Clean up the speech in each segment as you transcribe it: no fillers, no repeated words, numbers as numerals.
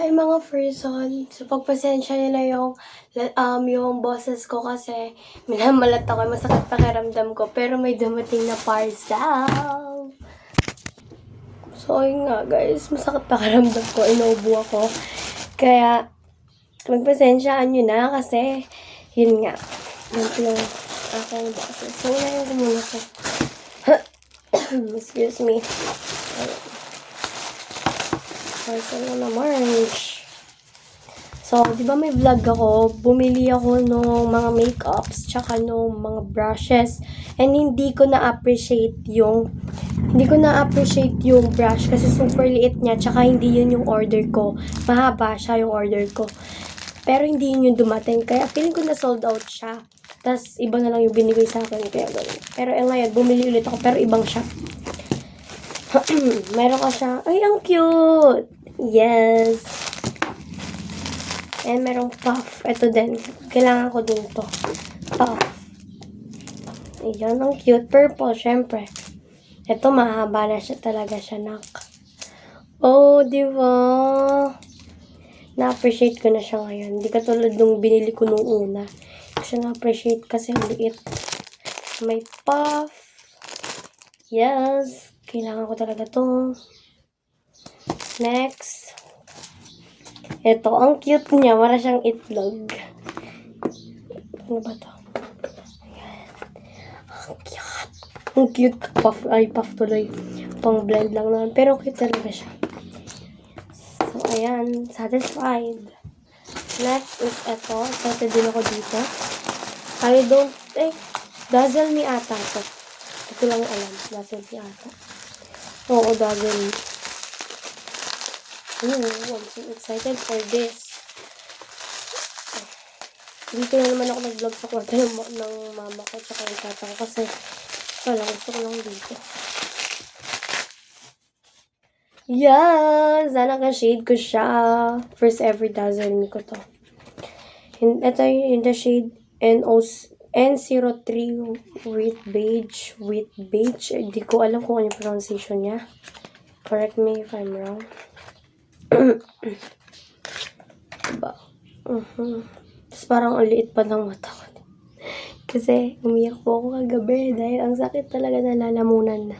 Hi mga person, so pagpasensya niyo na yung boses ko kasi minamalat ako, masakit pakiramdam ko, pero may dumating na parcel. So ayun nga guys, masakit pakiramdam ko, inuubo ako. Kaya magpasensyaan nyo na kasi yun nga, ganito yung aking boses. So ngayon ko muna ko. Excuse me. Parcel na March. So, di ba may vlog ako, bumili ako nung mga makeups, tsaka nung mga brushes, and hindi ko na-appreciate yung brush kasi super liit niya, tsaka hindi yun yung order ko. Mahaba siya yung order ko. Pero hindi yun yung dumating, kaya feeling ko na sold out siya. Tapos, iba na lang yung binigay sa akin, kaya ganun. Pero ngayon, bumili ulit ako, pero ibang shop. Meron ka siya. Ay, ang cute! Yes! And merong puff. Ito din. Kailangan ko din to. Puff. Ayan, ang cute. Purple, syempre. Ito, mahaba na siya talaga siya, nak. Oh, di ba? Na-appreciate ko na siya ngayon. Hindi katulad nung binili ko nung una. Kasi na-appreciate kasi liit. May puff. Yes. Kailangan ko talaga to. Next. Ito, ang cute niya. Para siyang itlog. Ano ba to? Ayan. Ang cute. Ang cute. Puff. Ay, puff tuloy. Pang blend lang naman. Pero cute talaga siya. So, ayan. Satisfied. Next is ito. Excited din ako dito. Dazzle me ata ito. Ito lang alam. Dazzle me ata. Oo, dazzle me. I'm so excited for this. Dito na naman ako nag-vlog sa kwarto ng mama ko at yung tata ko kasi gusto ko lang dito. Yes! Sana ka-shade ko siya. First ever dazzle me ko to. Ito yung the shade N03 with beige. Hindi ko alam kung ano yung pronunciation niya. Correct me if I'm wrong. Diba? Tapos parang ang liit pa ng mata ko. Kasi umiyak po ako kagabi dahil ang sakit talaga na lalamunan na.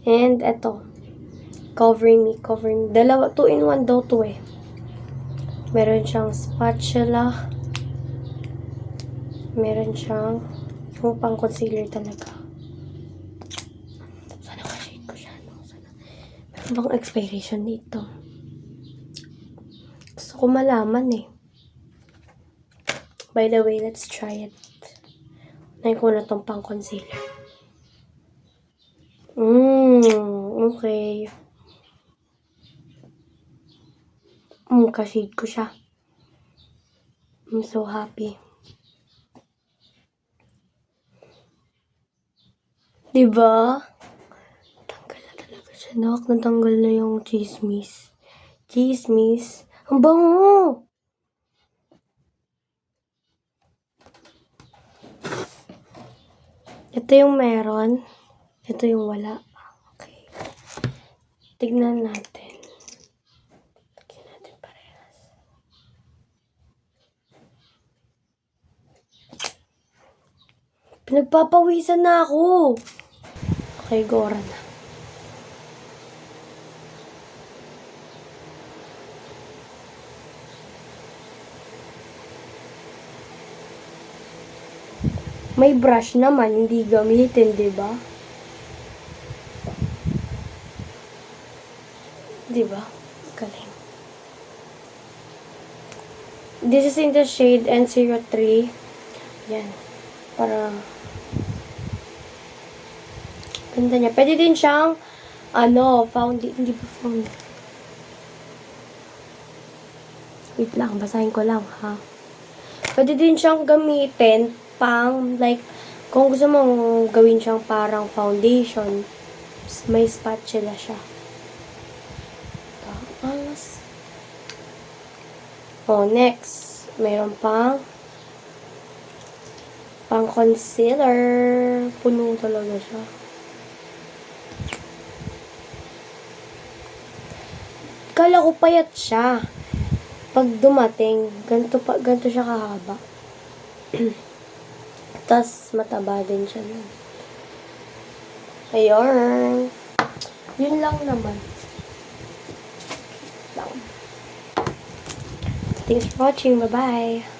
And eto, covering me. 2-in-1 daw to eh. Meron siyang spatula. Meron siyang yung pang concealer talaga. Sana ka-shade ko siya. No? Meron bang expiration dito? Gusto ko malaman eh. By the way, let's try it. Nahin ko na itong pang concealer. Okay. Ka-shade ko siya. I'm so happy. Diba? Tanggal na talaga siya. Natanggal na yung chismis. Ang bango! Ito yung meron. Ito yung wala. Okay. Tignan natin. Tignan natin parehas. Pinagpapawisan na ako. Okay, Gora na. May brush naman, hindi gamitin, diba? Diba? Galing. This is in the shade N03. Yan. Para ganda niya. Pwede din siyang hindi ba foundation? Wait lang, basahin ko lang, ha? Pwede din siyang gamitin pang, like, kung gusto mong gawin siyang parang foundation, may spatula siya. Next. Mayroon pang concealer. Puno talaga siya. Kala ko payat siya. pag dumating, ganito siya kahaba. Tas mataba din siya nun. Ayun. Yun lang naman. Thanks for watching. Bye-bye.